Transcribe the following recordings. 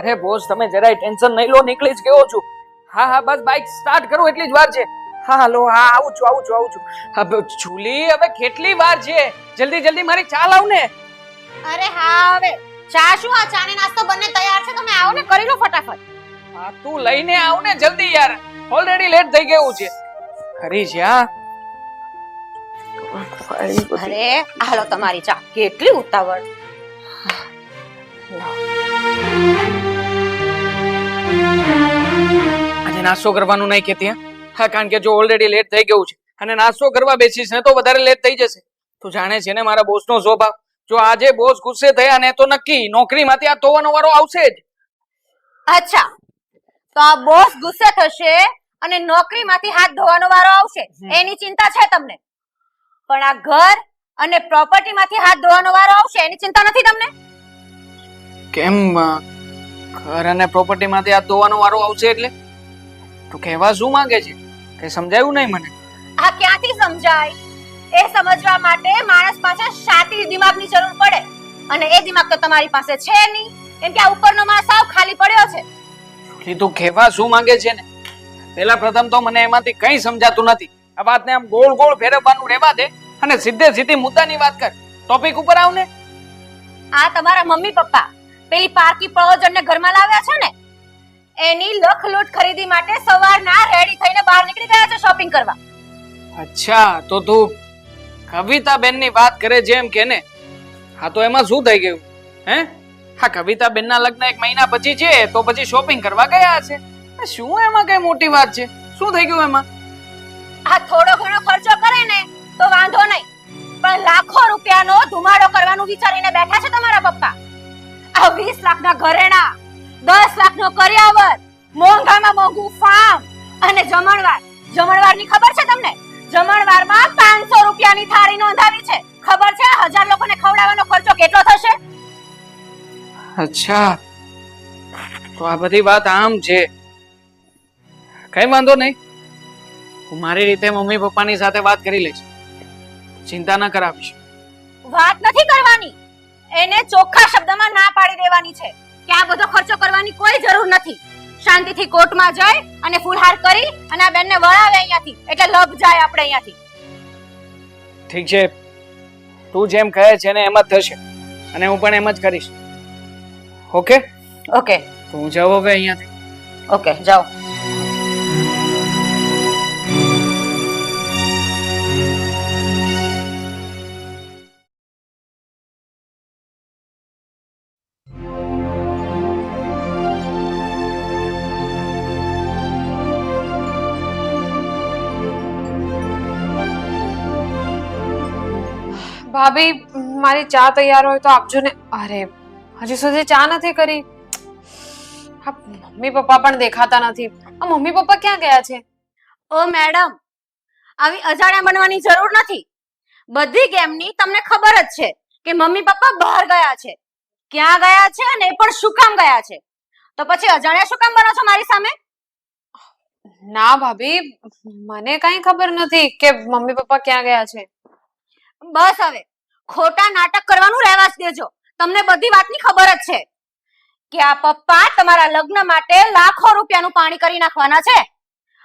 અરે બોસ, તમે જરાય ટેન્શન નહીં લો, નીકળી જ ગયો છું. હા હા, બસ બાઇક સ્ટાર્ટ કરું એટલી જ વાર છે. હા હાલો, હા આવું છું. હવે જુલી, હવે કેટલી વાર છે? જલ્દી જલ્દી મારી ચા લાવ ને. અરે હા, હવે ચા શું, આ ચા ને નાસ્તો બંને તૈયાર છે, તમે આવો ને કરી લો ફટાફટ. હા તું લઈને આવ ને જલ્દી યાર, ઓલરેડી લેટ થઈ ગયું છે. ખરી છે હા. અરે હાલો તમારી ચા, કેટલી ઉતાવળ. આજે નાસ્તો કરવાનું નહીં કેતી હા, કારણ કે જો ઓલરેડી લેટ થઈ ગયું છે અને નાસ્તો કરવા બેસીશ ને તો વધારે લેટ થઈ જશે. તું જાણે છે ને મારા બોસનો સ્વભાવ. જો આજે બોસ ગુસ્સે થયા ને તો નક્કી નોકરીમાંથી આ ધોવાનો વારો આવશે જ. અચ્છા, તો આ બોસ ગુસ્સે થશે અને નોકરીમાંથી હાથ ધોવાનો વારો આવશે એની ચિંતા છે તમને, પણ આ ઘર અને પ્રોપર્ટીમાંથી હાથ ધોવાનો વારો આવશે એની ચિંતા નથી તમને? કેમ ઘર અને પ્રોપર્ટીમાંથી હાથ ધોવાનો વારો આવશે એટલે? તું કહેવા શું માંગે છે? કઈ સમજાયું નહીં મને. આ ક્યાંથી સમજાય? એ સમજવા માટે માણસ પાસે શાતી દિમાગની જરૂર પડે, અને એ દિમાગ તો તમારી પાસે છે નહીં, કેમ કે આ ઉપરનો માણસ સાવ ખાલી પડ્યો છે. તું કહેવા શું માંગે છે ને? પહેલા પ્રથમ તો મને એમાંથી કંઈ સમજાતું નથી. આ વાતને આમ ગોળ ગોળ ફેરવવાનું રહેવા દે અને સીધે સીધી મુદ્દાની વાત કર. ટોપિક ઉપર આવ ને. આ તમારા મમ્મી પપ્પા પેલી પારકી પ્રયોજનને ઘરમાં લાવ્યા છે ને, એની લખલૂટ ખરીદી માટે સવારના રેડી થઈને બહાર નીકળી ગયા છે શોપિંગ કરવા. અચ્છા, તો તું કવિતાબેનની વાત કરે છે એમ કે ને? હા તો એમાં શું થઈ ગયું હે? હા, કવિતાબેનના લગ્ન 1 મહિના પછી છે તો પછી શોપિંગ કરવા ગયા છે. શું એમાં કઈ મોટી વાત છે? શું થઈ ગયું એમાં? આ થોડો ઘણો ખર્ચો કરે ને તો વાંધો નહીં, પણ લાખો રૂપિયાનો ધુમાડો કરવાનું વિચારીને બેઠા છે તમારા પપ્પા. આ 20 લાખના ઘરેણા, 10 લાખનો કરિયાવર, મોંઘામાં મોંઘું ફાર્મ અને જમણવારની ખબર છે તમને? જમણવારમાં 500 રૂપિયાની થાળી નોંધાવી છે. ખબર છે 1000 લોકોને ખવડાવવાનો ખર્ચો કેટલો થશે? અચ્છા, તો આ બધી વાત આમ છે. કઈ વાંધો નહીં, હું મારી રીતે મમ્મી પપ્પાની સાથે વાત કરી લઈશ. ચિંતા ન કરાવીશ. વાત નથી કરવાની, એને ચોખ્ખા શબ્દમાં ના પાડી દેવાની છે કે આ બધો ખર્ચો કરવાની કોઈ જરૂર નથી. શાંતિથી કોર્ટમાં જાય અને ફૂલહાર કરી અને આ બેનને વળાવે અહીંયાથી, એટલે લપ જાય આપણે અહીંયાથી. ઠીક છે, તું જેમ કહે છે ને એમ જ થશે અને હું પણ એમ જ કરીશ. ઓકે ઓકે, તો હું જાઉં હવે અહીંયાથી. ઓકે જાઓ. ભાભી, મારી ચા તૈયાર હોય તો આપજો ને. અરે હજી સુધી ચા નથી કરી. મમ્મી પપ્પા પણ દેખાતા નથી. આ મમ્મી પપ્પા ક્યાં ગયા છે? ઓ મેડમ, આવી અજાણ્યા બનવાની જરૂર નથી. બધી ગેમની તમને ખબર જ છે કે મમ્મી પપ્પા બહાર ગયા છે. ક્યાં ગયા છે અને એ પણ શું કામ ગયા છે? તો પછી અજાણ્યા શું કામ બનો છો મારી સામે? ના ભાભી, મને કઈ ખબર નથી કે મમ્મી પપ્પા ક્યાં ગયા છે. બસ હવે ખોટા નાટક કરવાનું રહેવા જ દેજો. તમને બધી વાતની ખબર જ છે કે આ પપ્પા તમારા લગ્ન માટે લાખો રૂપિયાનું પાણી કરી નાખવાના છે.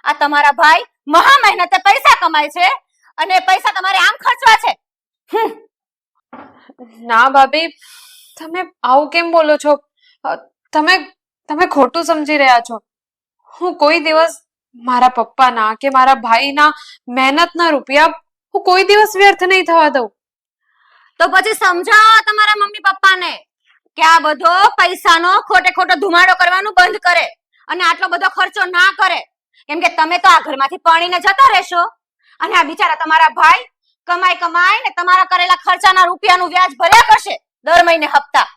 આ તમારા ભાઈ મહા મહેનતે પૈસા કમાય છે અને પૈસા તમારે આમ ખર્ચવા છે. ના ભાભી, તમે આવું કેમ બોલો છો? તમે ખોટું સમજી રહ્યા છો. હું કોઈ દિવસ મારા પપ્પાના કે મારા ભાઈના મહેનતના રૂપિયા હું કોઈ દિવસ વ્યર્થ નહીં થવા દઉં. તો પછી સમજાવો તમારા મમ્મી પપ્પાને કે આ બધો પૈસાનો ખોટે ખોટો ધુમાડો કરવાનું બંધ કરે અને આટલો બધો ખર્ચો ના કરે, કેમ કે તમે તો આ ઘરમાંથી પાણીને જતા રહેશો અને આ બિચારા તમારા ભાઈ કમાઈ ને તમારા કરેલા ખર્ચાના રૂપિયાનું વ્યાજ ભર્યા કરશે દર મહિને હપ્તા.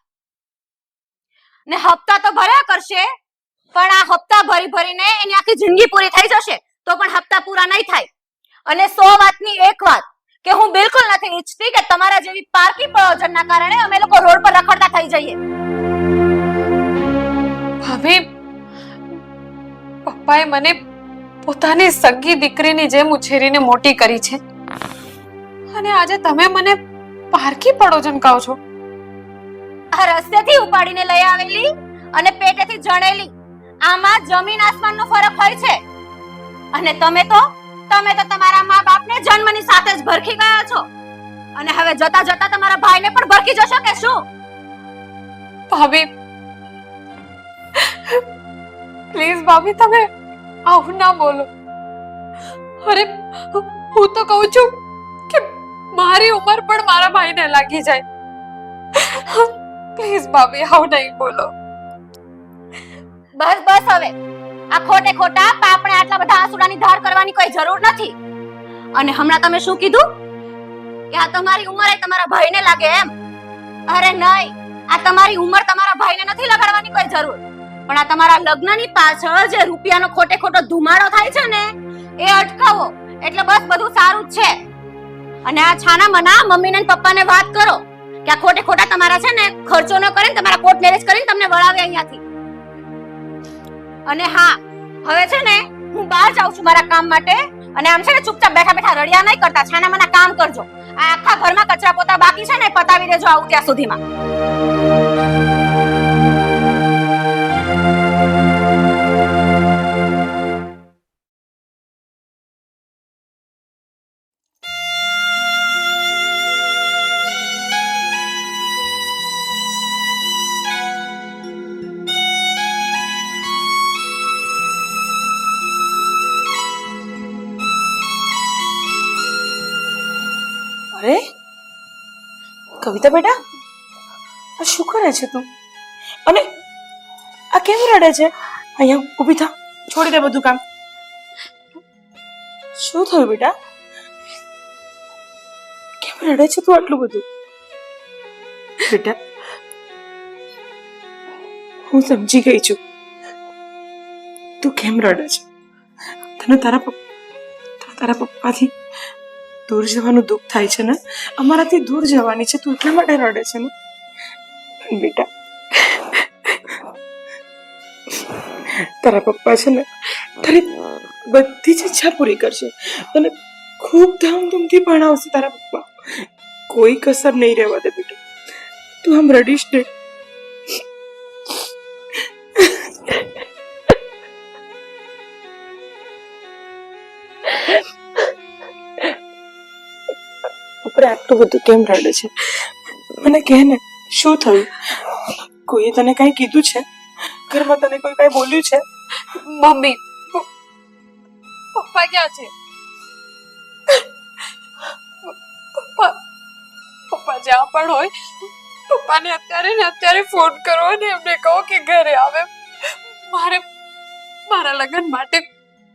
ને હપ્તા તો ભર્યા કરશે, પણ આ હપ્તા ભરીને એની આખી જિંદગી પૂરી થઈ જશે તો પણ હપ્તા પૂરા નહીં થાય. અને 100 વાતની એક વાત કે હું બિલકુલ નથી ઈચ્છતી કે તમારા જેવી પારકી પ્રયોજનના કારણે અમે લોકો રોડ પર રખડતા થઈ જઈએ. ભાભી, પપ્પાએ મને પોતાની સગી દીકરીની જેમ ઉછેરીને મોટી કરી છે અને આજે તમે મને પારકી પડોજન કહો છો? આ રસ્તેથી ઉપાડીને લઈ આવેલી અને પેટેથી જણેલી. આમાં જમીન આસમાનનો ફરક હોય છે. અને તમે તો તમારા મા બાપને જન્મની સાથે જ ભરખી ગયા છો. અને હવે જતા જતા તમારા ભાઈને પણ ભરખી જશો કે શું? ભાભી, પ્લીઝ ભાભી, તમે આવું ના બોલો. અરે હું તો કહું છું કે મારી ઉંમર પણ મારા ભાઈને લાગી જાય. પ્લીઝ ભાભી, આવું નહીં બોલો. બસ બસ હવે આ ખોટા પાપણે આટલા બધા આંસુડાની ધાર કરવાની કોઈ જરૂર નથી. અને હમણાં તમે શું કીધું કે આ તમારી ઉંમર તમારા ભાઈને લાગે એમ? અરે નહીં, આ તમારી ઉંમર તમારા ભાઈને નથી લગાડવાની કોઈ જરૂર. પણ આ તમારા લગ્નની પાછળ જે રૂપિયાનો ખોટો ધુમાડો થાય છે ને એ અટકાવો એટલે બસ બધું સારું જ છે. અને આ છાના મના મમ્મીને ને પપ્પાને વાત કરો કે આ ખોટા તમારા છે ને ખર્ચો ન કરે ને તમારા કોર્ટ મેરેજ કરીને તમને વળાવે અહીંયાથી. અને હા, હવે છે ને હું બહાર જાઉં છું મારા કામ માટે. અને આમ છે ને ચૂપચાપ બેઠા બેઠા રડિયા નહીં કરતા, છાના મના કામ કરજો. આ આખા ઘરમાં કચરા પોતા બાકી છે ને પતાવી દેજો આવું ત્યાં સુધીમાં. અરે કવિતા બેટા, આ શું કરે છે તું? અને આ કેમ રડે છે? અહીંયા ઊભી થા, છોડી દે બધું કામ. શું થયું બેટા? કેમ રડે છે તું આટલું બધું? બેટા, હું સમજી ગઈ છું તું કેમ રડે છે. તને તારા પપ્પાથી દૂર જવાનું દુઃખ થાય છે ને, અમારાથી દૂર જવાની છે, તું એટલા માટે રડે છે ને. પણ બેટા, તારા પપ્પા છે ને તારી બધી જ ઈચ્છા પૂરી કરશે. તને ખૂબ ધામધૂમથી ભણાવશે તારા પપ્પા. કોઈ કસર નહીં રહેવા દે બેટા. તું આમ રડીશ ને. ઉપર આટલું બધું કેમ રડે છે? મને કહે ને, શું થયું? કોઈએ તને કઈ કીધું છે? ઘરમાં તને કોઈ કઈ બોલ્યું છે? મમ્મી, પપ્પા ક્યાં છે? પપ્પા જ્યાં પણ હોય, પપ્પાને અત્યારે ને અત્યારે ફોન કરો અને એમને કહો કે ઘરે આવે. મારા લગ્ન માટે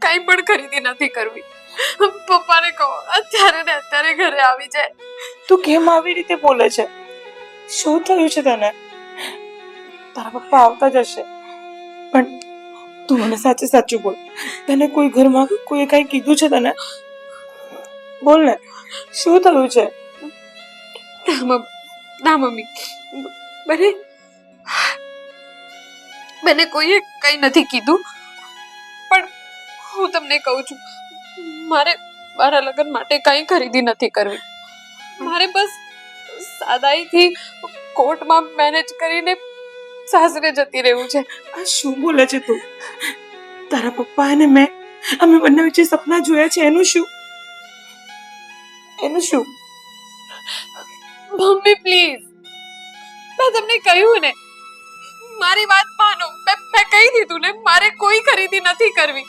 કઈ પણ ખરીદી નથી કરવી. પપ્પાને કહો અત્યારે ને અત્યારે ઘરે આવી જાય. તું કેમ આવી રીતે બોલે છે? શું થયું છે તને? તારા પપ્પા આવતા જ હશે, પણ તું મને સાચું બોલ. તને કોઈ ઘરમાં કોઈ કઈ કીધું છે તને? બોલ ને, શું થયું છે? ના મમ્મી, મને કોઈએ કઈ નથી કીધું. પણ હું તમને કહું છું, મારા લગ્ન માટે કઈ ખરીદી નથી કરવી. મારે બસ સાદાઈથી કોર્ટમાં મેનેજ કરીને સાસરે જતી રહેવું છે. આ શું બોલે છે તું? તારા પપ્પા અને મેં, અમે બંને વચ્ચે સપના જોયા છે, એનું શું? મમ્મી પ્લીઝ, મેં તમને કહ્યું ને, મારી વાત માનો. મેં કહી દીધું ને, મારે કોઈ ખરીદી નથી કરવી.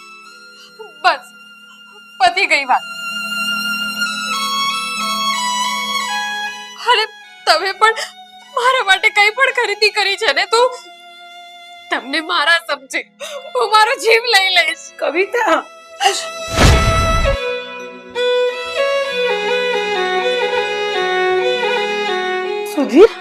બસ પતી ગઈ વાત. અરે તમે પણ મારા માટે કઈ પણ ખરીદી કરી છે ને, તો તમને મારા સમજે હું મારો જીવ લઈ લઈશ. કવિતા, સુધીર,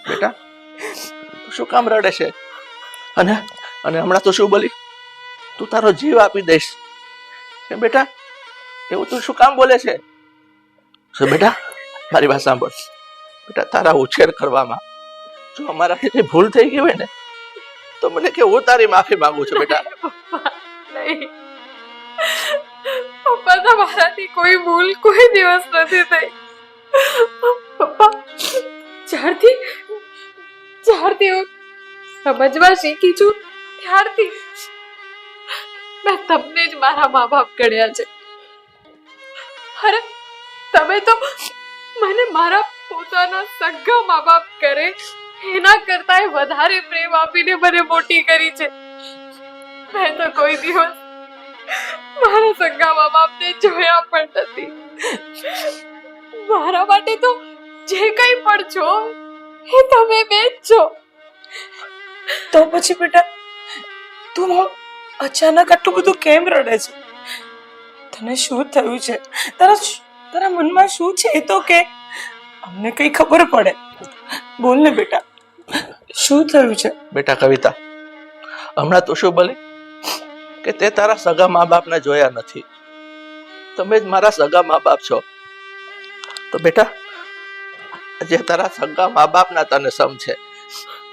બેટા તું શું કામ રડે છે? અને હમણાં તો શું બોલી? તું તારો જીવ આપી દઈશ. બેટા એવું તું શું કામ બોલે છે? તો બેટા મારી વાત સાંભળ. બેટા તારા ઉછેર કરવામાં જો અમારાથી કઈ ભૂલ થઈ ગઈ હોય ને તો મને કે હું તારી માફી માંગુ છું બેટા. નહીં પપ્પા, તમારાથી કોઈ ભૂલ કોઈ દિવસ નથી થઈ. પપ્પા, જ્યારથી હું સમજવા શીખી છું ત્યારથી મેં તમને જ મારા મા બાપ ગણ્યા છે. અરે તમે તો મને મારા પોતાના સગા મા બાપ કરે એના કરતા વધારે પ્રેમ આપીને મને મોટી કરી છે. મેં તો કોઈ દિવસ મારા સગા મા બાપને જોયા પણ નથી. મારા માટે તો જે કંઈ પણ છો એ તમે બે જ છો. તો પછી બેટા તું અચાનક આટલું બધું કેમ રડે છે? તને શું થયું છે? તારા મનમાં શું છે એ તો કે અમને કઈ ખબર પડે. બોલ ને બેટા, શું થયું છે? બેટા કવિતા, હમણાં તો શું બોલી કે તે તારા સગા મા બાપને જોયા નથી, તમે જ મારા સગા મા બાપ છો. તો બેટા જે તારા સગા મા બાપના તને સમજે.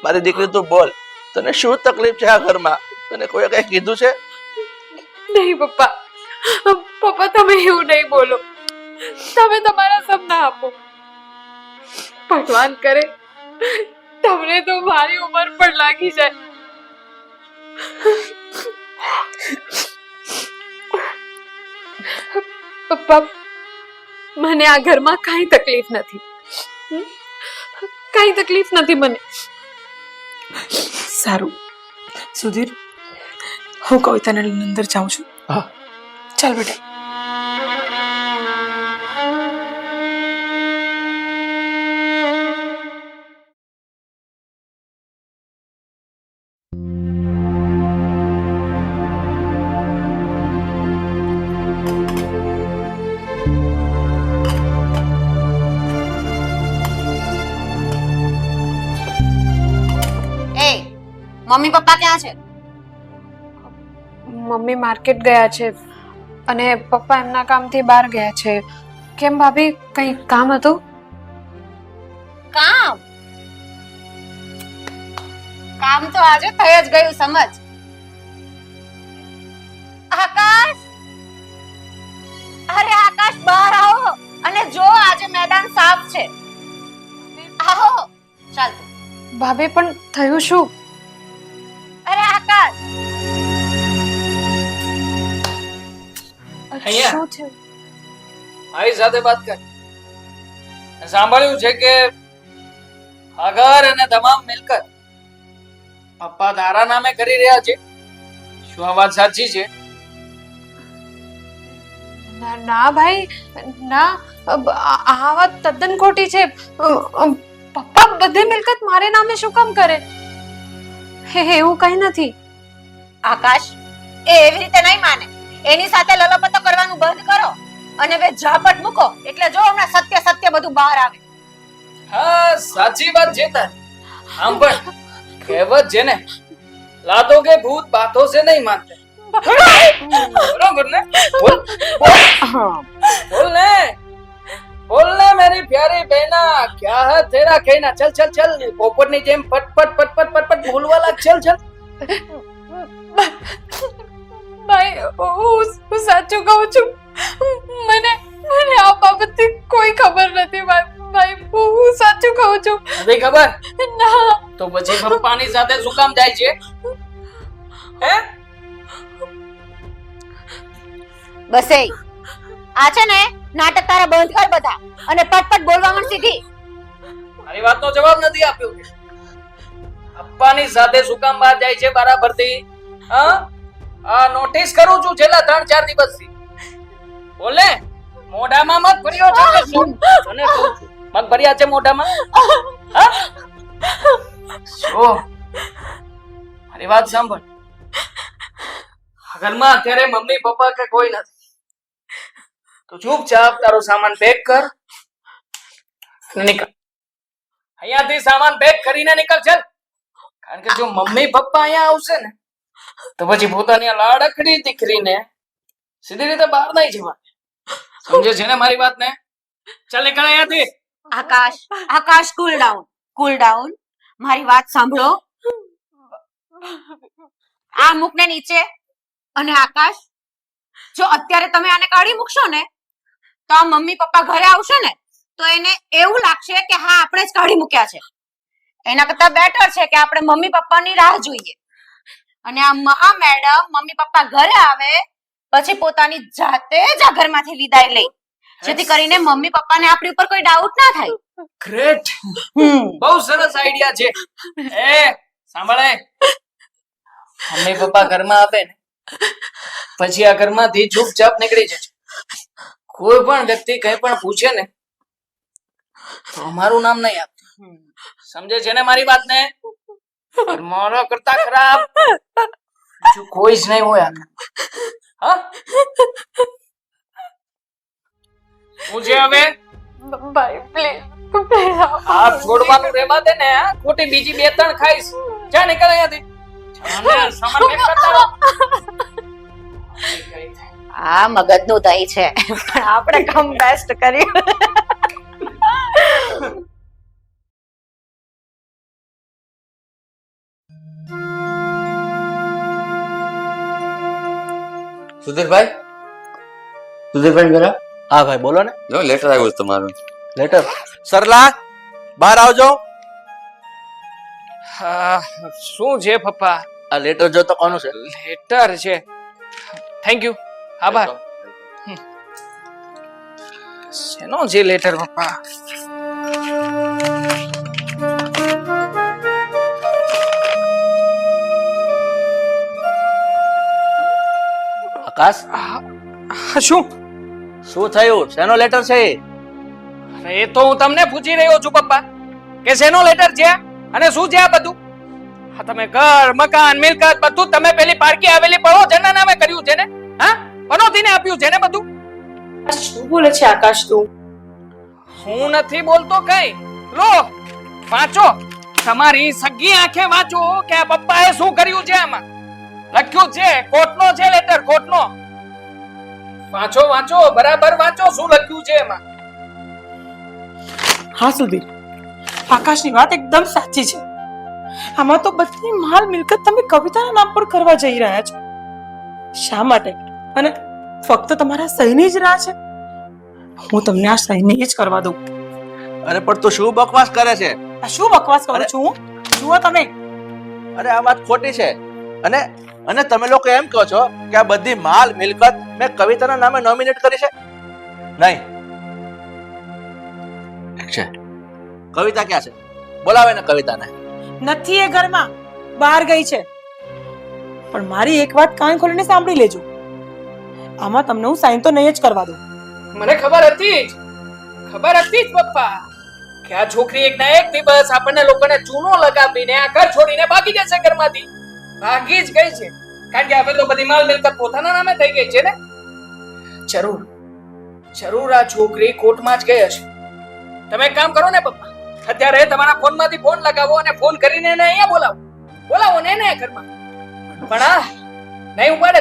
મારી દીકરી તું બોલ, તને શું તકલીફ છે આ ઘરમાં? તને કોઈ કઈ કીધું છે? નહીં પપ્પા, પપ્પા તમે એવું નહીં બોલો. તમે તમારા સપના આપો. ભગવાન કરે તમને તો મારી ઉંમર પણ લાગી જાય. પપ્પા, મને આ ઘરમાં કાંઈ તકલીફ નથી. કાંઈ તકલીફ નથી મને. સારું સુધીર, હું કવિતાને લઈને અંદર જાઉં છું. હા ચાલ બેટા. મમ્મી પપ્પા ક્યાં છે? મમ્મી માર્કેટ ગયા છે અને પપ્પા એમના કામથી બહાર ગયા છે. કેમ ભાભી, કઈ કામ હતું? કામ તો આજે થઈ જ ગયું, સમજ. આકાશ, અરે આકાશ, બહાર આવો અને જો આજે મેદાન સાફ છે. આવો, ચાલ. ભાભી પણ થયું શું? અરે આકાશ, અહીંયા. શું થયું? મારી સાથે વાત કર. મેં સાંભળ્યું છે કે આ ઘર અને તમામ મિલકત પપ્પા તારા નામે કરી રહ્યા છે. શું આ વાત સાચી છે? ના ભાઈ, ના, આ વાત તદ્દન ખોટી છે. પપ્પા બધી મિલકત મારે નામે શું કામ કરે? એવું કઈ નથી. આકાશ, એ એવી રીતે નહીં માને. એની સાથે લલપતો કરવાનું બંધ કરો અને બે ઝાપટ મૂકો એટલે જો હમણાં સત્ય સત્ય બધું બહાર આવે. હા, સાચી વાત છે તારી. આમ પણ કહેવત છે ને, લાતો કે ભૂત બાતો से नहीं मानते. बरोबर ने? बोल बोल ने, बोल ने मेरी प्यारी बहना, क्या है तेरा कहना? चल चल चल, पोपटની જેમ પટ પટ પટ પટ પટ પટ બોલવા લાગ. ચલ ચલ. ભાઈ, હું સાચું કહું છું. મને આ બાબતથી કોઈ ખબર નથી. ભાઈ, હું સાચું કહું છું. નથી ખબર? ના. તો પછી પપ્પાની સાથે શું કામ જાય છે? હે? બસ એ આ છે ને નાટક તારા બંધ કર બધા અને પટપટ બોલવા મન સીધી. મારી વાતનો જવાબ નથી આપ્યો. પપ્પાની સાથે શું કામ બહાર જાય છે બરાબરથી? હા, આ નોટિસ કરું છું છેલ્લા 3-4 દિવસથી. બોલે, મોઢામાં મત ભર્યો છે કે શું? તને કહું છું, મત ભર્યા છે મોઢામાં? હા? શું? મારી વાત સાંભળ. ઘરમાં અત્યારે મમ્મી પપ્પા કે કોઈ નથી. તો ચૂપચાપ તારો સામાન પેક કર, નીકળ. અહીંયાથી સામાન પેક કરીને નીકળ. ચાલ. કારણ કે જો મમ્મી પપ્પા અહીંયા આવશે ને તો પછી પોતાની આ લાડકડી દીકરીને સીધી રીતે બહાર નહીં જવા. સમજે છે ને મારી વાત ને? ચાલ નીકળ અહીંયાથી. આકાશ આકાશ કુલ ડાઉન મારી વાત સાંભળો આ મૂકને નીચે અને આકાશ જો અત્યારે તમે આને કાઢી મૂકશો ને તો આ મમ્મી પપ્પા ઘરે આવશે ને તો એને એવું લાગશે કે હા આપણે જ કાઢી મૂક્યા છે એના કરતા બેટર છે કે આપણે મમ્મી પપ્પાની રાહ જોઈએ અને આ મેડમ મમ્મી પપ્પા ઘરે આવે પછી પોતાની જાતે જ આ ઘરમાંથી વિદાય લે જેથી કરીને મમ્મી પપ્પાને આપણી ઉપર કોઈ ડાઉટ ના થાય ગ્રેટ. બહુ સરસ આઈડિયા છે. એ સાંભળે, મમ્મી પપ્પા ઘરમાં આવે ને પછી આ ઘરમાંથી ચૂપચાપ નીકળી જશે. કોઈ પણ વ્યક્તિ કંઈ પણ પૂછે ને તો અમારું નામ નહીં આપતું. સમજે છે ને મારી વાત ને? મારા કરતા ખરાબ બીજું કોઈ જ નહીં હોય. હા, હું છે હવે ભાઈ પ્લીઝ આ છોડવાનું રહેવા દે ને. ખોટી બીજી 2-3 ખાઈશ. જા નીકળ અહીંયાથી. અને સામાન પેક કરતા રહો. આ મગજનું દહીં છે પણ આપણે કામ બેસ્ટ કર્યું સુધીરભાઈ જરા હા ભાઈ બોલો ને. જો લેટર આવ્યું છે તમારું. લેટર. સરલા બહાર આવજો. હા, શું છે પપ્પા? આ લેટર જો તો કોનું છે? લેટર છે. થેન્ક યુ, આભાર. શેનો છે લેટર પપ્પા? આકાશ શું? શું થયું? શેનો લેટર છે? અરે એ તો હું તમને પૂછી રહ્યો છું પપ્પા કે શેનો લેટર છે અને શું છે આ બધું. હા, તમે ઘર મકાન મિલકત બધું તમે પેલી પારકી આવેલી પડો જેના નામે કર્યું છે ને? હા, પનોતીને આપ્યું છે ને બધું? શું બોલે છે આકાશ તું? હું નથી બોલતો કઈ. લો વાંચો, તમારી સગી આંખે વાંચો કે આ પપ્પાએ શું કર્યું છે. આમાં લખ્યું છે, કોર્ટનો છે લેટર, કોર્ટનો. વાંચો વાંચો, બરાબર વાંચો શું લખ્યું છે એમાં. હા સુધીર, આકાશની વાત એકદમ સાચી છે. આમાં તો બધી માલ મિલકત તમે કવિતાના નામ પર કરવા જઈ રહ્યા છો. શા માટે? અને ફક્ત તમારા સહીની જ રાહ છે? હું તમને આ સહીની જ કરવા દઉં. અરે પણ તું શું બકવાસ કરે છે? આ શું બકવાસ કરું છું હું? જુઓ તમે, અરે આ વાત ખોટી છે. અને અને તમે લોકો એમ કહો છો કે આ બધી માલ મિલકત મેં કવિતાના નામે નોમિનેટ કરી છે? નહીં. છે કવિતા ક્યાં છે? બોલાવે ને કવિતાને. નથી એ ઘરમાં, બહાર ગઈ છે. પણ મારી એક વાત કાન ખોલીને સાંભળી લેજો. આમાં તમને હું સાઈન તો નહીં જ કરવા દઉં. મને ખબર હતી જ પપ્પા કે આ છોકરી એક ના એક દિવસ આપણને લોકોને ચૂનો લગાવીને આ ઘર છોડીને ભાગી જશે ઘરમાંથી. ભાગી જ ગઈ છે કારણ કે હવે તો બધી માલ મિલકત પોતાના નામે થઈ ગઈ છે ને. જરૂર આ છોકરી કોર્ટમાં જ ગઈ હશે. તમે એક કામ કરો ને પપ્પા, અત્યારે તમારા ફોનમાંથી ફોન લગાવો અને ફોન કરીને એને અહીંયા બોલાવો ને એને ઘરમાં. પણ આ નહીં ઉપાડે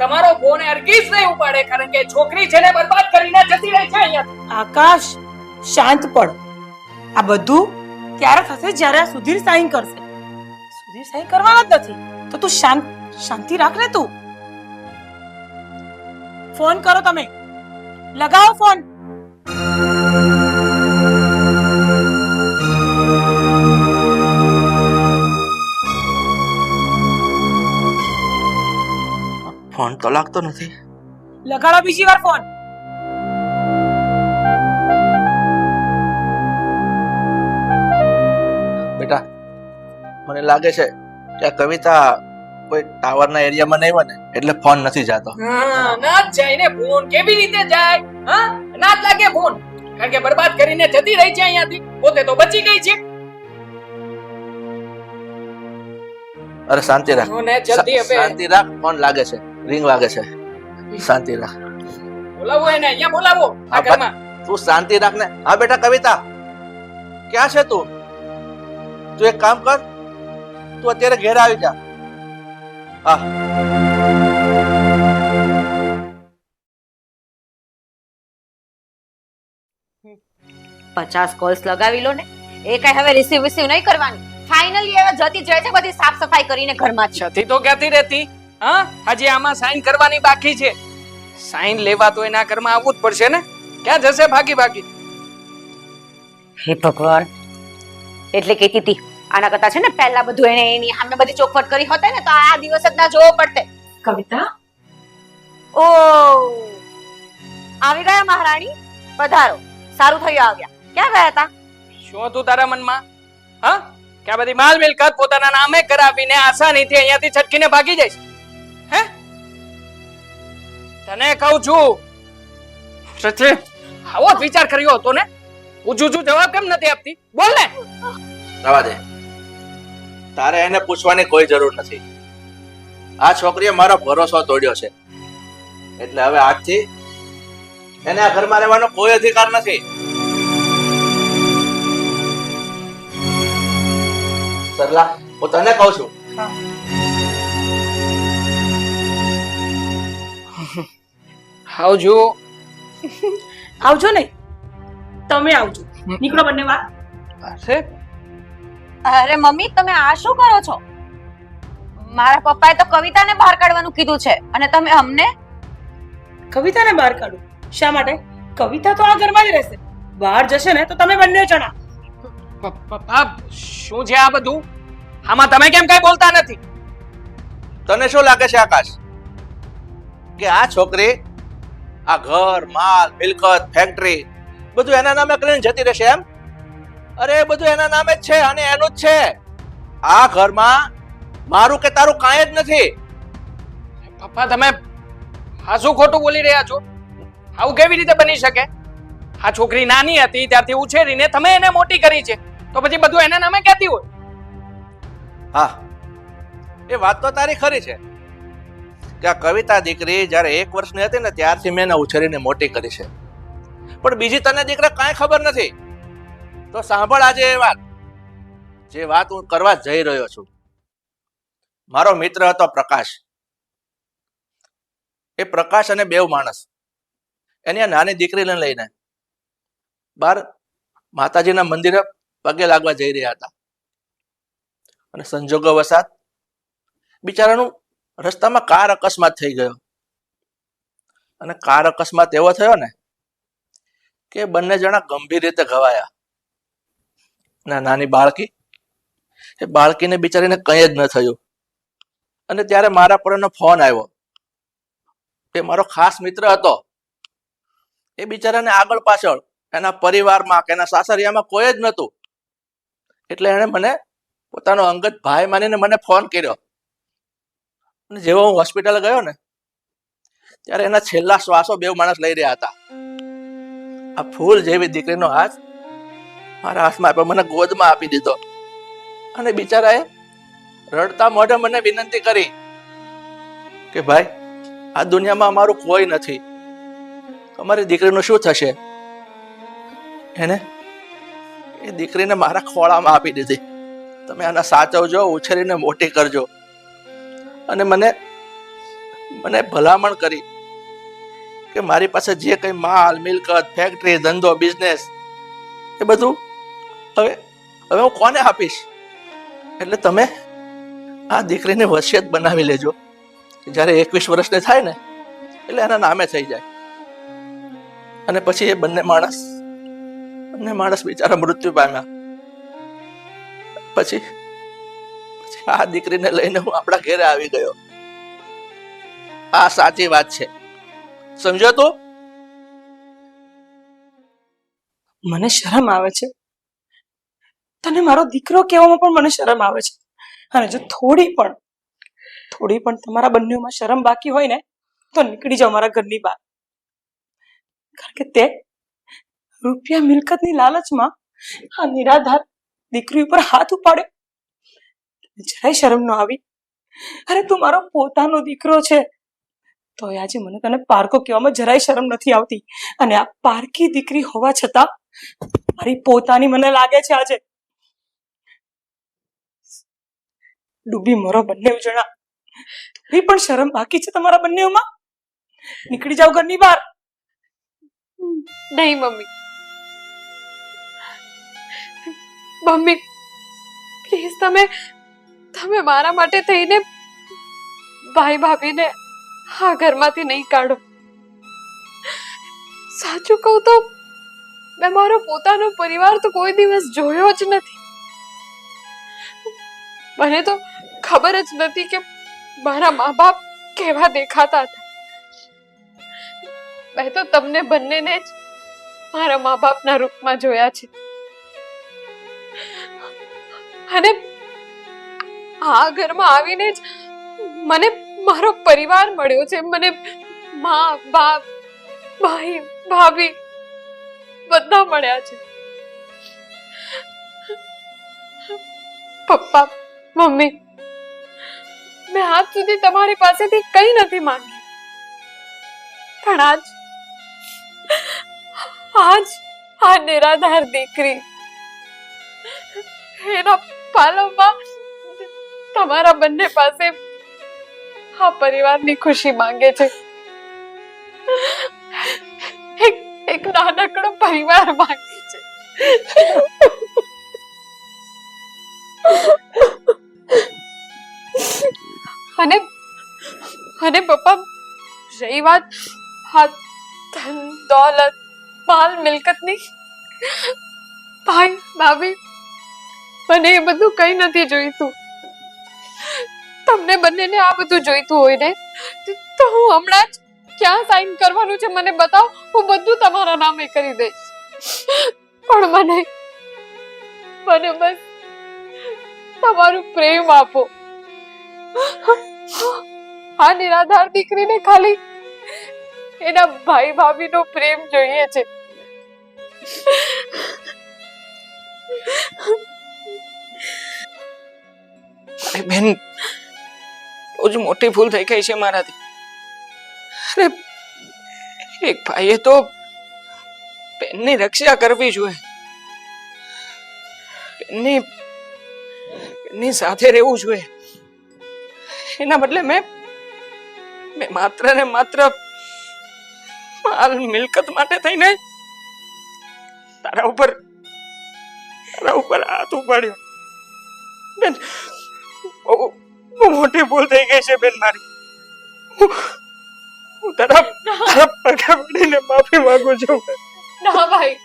તમારો ફોન હરગીઝ નહીં ઉપાડે કારણ કે છોકરી છે ને બરબાદ કરીને જતી રહી છે અહીંયા. આકાશ, શાંત પડ. આ બધું ત્યારે થશે જ્યારે આ સુધીર સાઈન કરશે. સુધીર સાઈન કરવાના જ નથી તો તું શાંતિ રાખ ને. તું ફોન કરો, તમે લગાવો ફોન. ફોન તો લાગતો નથી. લગાડો બીજી વાર ફોન. બેટા મને લાગે છે કે આ કવિતા કોઈ ટાવરના એરિયામાં નહીં હોય ને એટલે ફોન નથી જાતો. હા, ના જ જાય ને ફોન. કેવી રીતે જાય? હા, ના જ લાગે ફોન કારણ કે બરબાદ કરીને જતી રહી છે અહીંયાથી. પોતે તો બચી ગઈ છે. અરે શાંતિ રાખ, ને જલ્દી હવે શાંતિ રાખ. ફોન લાગે છે, રિંગ વાગે છે. શાંતિ રાખ. બોલાવો એને અહીંયા બોલાવો આ હા, ઘરમાં. તું શાંતિ રાખ ને. હા બેટા કવિતા, ક્યાં છે તું? તું એક કામ કર, તું અત્યારે ઘેર આવી જા. હા. 50 કોલ્સ લગાવી લો ને, એ કઈ હવે રિસીવ નહીં કરવાની. ફાઇનલી હવે જતી જ રહે છે બધી સાફ સફાઈ કરીને ઘરમાં જ. છતી તો ક્યાંથી રહેતી? હા, હજી આમાં સાઈન કરવાની બાકી છે. સાઈન લેવા તો એના ઘરમાં આવવું જ પડશે ને. ક્યાં જશે ભાગી ભાગી? હે ભગવાન, એટલે કહેતી હતી આના કરતા છે ને પહેલા બધું એને એની સામે બધી ચોખવટ કરી હોતે ને તો આ દિવસ જ ના જોવો પડતે. કવિતા, ઓ આવી ગયા મહારાણી, પધારો. સારું થયું આવ્યા. ક્યાં ગયા હતા? શું હતું તારા મનમાં? હા, કે આ બધી માલ મિલકત પોતાના નામે કરાવીને આસાનીથી અહીંયાથી છટકીને ભાગી જઈશ? હે, તને કહું છું, સચિન આવો જ વિચાર કર્યો હતો ને? પૂછું છું જવાબ કેમ નથી આપતી? બોલ ને. રવા દે, તારે એને પૂછવાની કોઈ જરૂર નથી. આ છોકરીએ મારો ભરોસો તોડ્યો છે, એટલે હવે આજથી એને આ ઘરમાં રહેવાનો કોઈ અધિકાર નથી. સરલા, હું તને કહું છું, આવજો. આવજો ને, તમે આવજો. નીકળો બંને વાર. અરે અરે મમ્મી, તમે આ શું કરો છો? મારા પપ્પાએ તો કવિતાને બહાર કાઢવાનું કીધું છે અને તમે અમને? કવિતાને બહાર કાઢું? શા માટે? કવિતા તો આ ઘરમાં જ રહેશે. બહાર જશે ને તો તમે બંને જણા. પપ્પા, શું છે આ બધું? આમાં તમે કેમ કઈ બોલતા નથી? તને શું લાગે છે આકાશ, કે આ છોકરી આ ઘર, માલ, મિલકત, ફેક્ટરી બધું એના નામે કરીને જતી રહેશે એમ? અરે એ બધું એના નામે જ છે અને એનું જ છે. આ ઘરમાં મારું કે તારું કાંઈ જ નથી. પપ્પા, તમે આ શું ખોટું બોલી રહ્યા છો? આવું કેવી રીતે બની શકે? આ છોકરી નાની હતી ત્યારથી ઉછેરીને તમે એને મોટી કરી છે, તો પછી બધું એના નામે ક્યાંથી હોય? હા, એ વાત તો તારી ખરી છે કે આ કવિતા દીકરી જ્યારે 1 વર્ષની હતી ને ત્યારથી મેં એને ઉછેરીને મોટી કરી છે. પણ બીજી તને દીકરા કાંઈ ખબર નથી. તો સાંભળ આજે એ વાત, જે વાત હું કરવા જઈ રહ્યો છું. મારો મિત્ર હતો પ્રકાશ. એ પ્રકાશ અને બેવ માણસ એની આ નાની દીકરીને લઈને બાર માતાજીના મંદિરે પગે લાગવા જઈ રહ્યા હતા અને સંજોગો વસાત બિચારાનું રસ્તામાં કાર અકસ્માત થઈ ગયો. અને કાર અકસ્માત એવો થયો ને કે બંને જણા ગંભીર રીતે ઘવાયા. અને નાની બાળકી, એ બાળકીને બિચારીને કંઈ જ ન થયું. અને ત્યારે મારા પર એનો ફોન આવ્યો. એ મારો ખાસ મિત્ર હતો. એ બિચારાને આગળ પાછળ એના પરિવારમાં કે એના સાસરિયામાં કોઈ જ નહોતું. એટલે એણે મને પોતાનો અંગત ભાઈ માનીને મને ફોન કર્યો. અને જેવો હું હોસ્પિટલ ગયો ને ત્યારે એના છેલ્લા શ્વાસો બેવ માણસ લઈ રહ્યા હતા. આ ફૂલ જેવી દીકરીનો હાથ મારા હાથમાં આપ્યો, મને ગોદમાં આપી દીધો. અને બિચારાએ રડતા મોઢે મને વિનંતી કરી કે ભાઈ, આ દુનિયામાં અમારું કોઈ નથી, અમારી દીકરીનું શું થશે? એને એ દીકરીને મારા ખોળામાં આપી દીધી. તમે આને સાચવજો, ઉછેરીને મોટી કરજો. અને મને ભલામણ કરી કે મારી પાસે જે કંઈ માલ, મિલકત, ફેક્ટરી, ધંધો, બિઝનેસ એ બધું હવે હું કોને આપીશ? એટલે તમે આ દીકરીને વસિયત બનાવી લેજો. જ્યારે 21 વર્ષની થાય ને એટલે એના નામે થઈ જાય. અને પછી એ બંને માણસ બિચારા મૃત્યુ પામ્યા. પછી આ દીકરીને લઈને હું આપણા ઘરે આવી ગયો. આ સાચી વાત છે, સમજો તું? મને શરમ આવે છે. તને મારો દીકરો કહેવામાં પણ મને શરમ આવે છે. અને જો થોડી પણ તમારા બંનેમાં શરમ બાકી હોય ને તો નીકળી જાઓ મારા ઘરની બહાર. કારણ કે તે રૂપિયા મિલકતની લાલચમાં આ નિરાધાર દીકરી ઉપર હાથ ઉપાડ્યો. જરાય શરમ ન આવી? અરે તું મારો પોતાનો દીકરો છે તો આજે મને તને પારકો કહેવામાં જરાય શરમ નથી આવતી. અને આ પારકી દીકરી હોવા છતાં મારી પોતાની મને લાગે છે. આજે ડૂબી મરો બંને જણા. એ પણ શરમ બાકી છે તમારા બંનેમાં? નીકળી જાઓ ઘરની બહાર. નહીં મમ્મી, મમ્મી પ્લીઝ તમે મારા માટે થઈને ભાઈ ભાભીને આ ઘરમાંથી નહીં કાઢો. સાચું કહું તો મેં મારો પોતાનો પરિવાર તો કોઈ દિવસ જોયો જ નથી. મને તો ખબર જ નથી કે મારા મા બાપ કેવા દેખાતા હતા. મેં તો તમને બંનેને જ મારા મા બાપના રૂપમાં જોયા છે. અને આ ઘરમાં આવીને જ મને મારો પરિવાર મળ્યો છે. મને મા બાપ ભાઈ ભાભી બધા મળ્યા છે. પપ્પા મમ્મી, મેં આજ સુધી તમારી પાસેથી કંઈ નથી માંગ્યું, પણ આજ આ નિરાધાર દીકરી એના પાલવમાં તમારા બંને પાસે આ પરિવારની ખુશી માંગે છે. એક નાનકડો પરિવાર માંગે છે. અને પપ્પા, રહી વાત આ ધન દોલત માલ મિલકતની, ભાઈ ભાભી, મને એ બધું કઈ નથી જોઈતું. તમને બંનેને આ બધું જોઈતું હોય ને તો હું હમણાં જ ક્યાં સાઈન કરવાનું છે મને બતાવો, હું બધું તમારા નામે કરી દઈશ. પણ મને બસ તમારું પ્રેમ આપો. આ નિરાધાર દીકરીને ખાલી એના ભાઈ ભાભીનો પ્રેમ જોઈએ છે. અરે બેન, બહુ જ મોટી ભૂલ થઈ ગઈ છે મારાથી. અરે એક ભાઈએ તો બેનની રક્ષા કરવી જોઈએ, બેનની સાથે રહેવું જોઈએ. એના બદલે મેં માત્ર ને માત્ર માલ મિલકત માટે થઈને તારા ઉપર હાથ ઉપાડ્યો. બેન, બહુ મોટી ભૂલ થઈ ગઈ છે બેન મારી. હું તારા પગે પડીને માફી માંગુ છું. ના ભાઈ,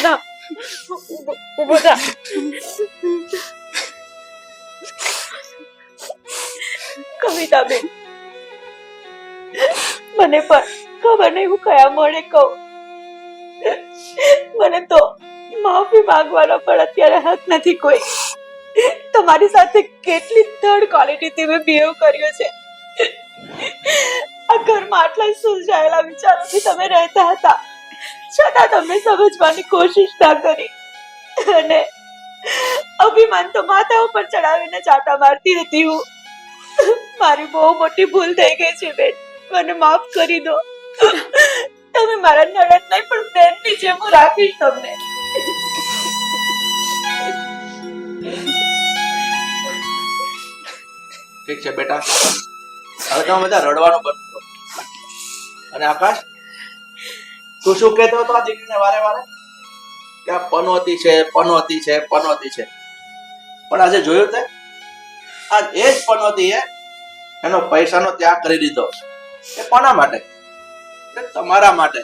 ના, ઉભો થા. કવિતા બેન, મને પણ ખબર નહીં હું કયા મોડે કહું. મને તો માફી માંગવાનો પણ અત્યારે હક નથી કોઈ. તમારી સાથે કેટલી થર્ડ ક્વોલિટીથી મેં બિહેવ કર્યો છે. આ ઘરમાં આટલા સુલઝાયેલા વિચારોથી તમે રહેતા હતા, છતાં તમને સમજવાની કોશિશ ના કરી. અને અભિમાન તો માથા ઉપર ચડાવીને ચાટા મારતી હતી હું. મારી બહુ મોટી ભૂલ થઈ ગઈ છે બેન, મને માફ કરી દો. તમે મારા નણંદ નહીં પણ બેનની જેમ હું રાખીશ તમને. ઠીક છે બેટા, હવે તમે બધા રડવાનું બંધ કરો. અને આકાશ, તું શું કહેતો હતો આ દીકરીને વારે વારે કે આ પનોતી છે, પનોતી છે, પનોતી છે? પણ આજે જોયું તે, આજ એ જ પનોતી એનો પૈસાનો ત્યાગ કરી દીધો. એ કોના માટે? તમારા માટે.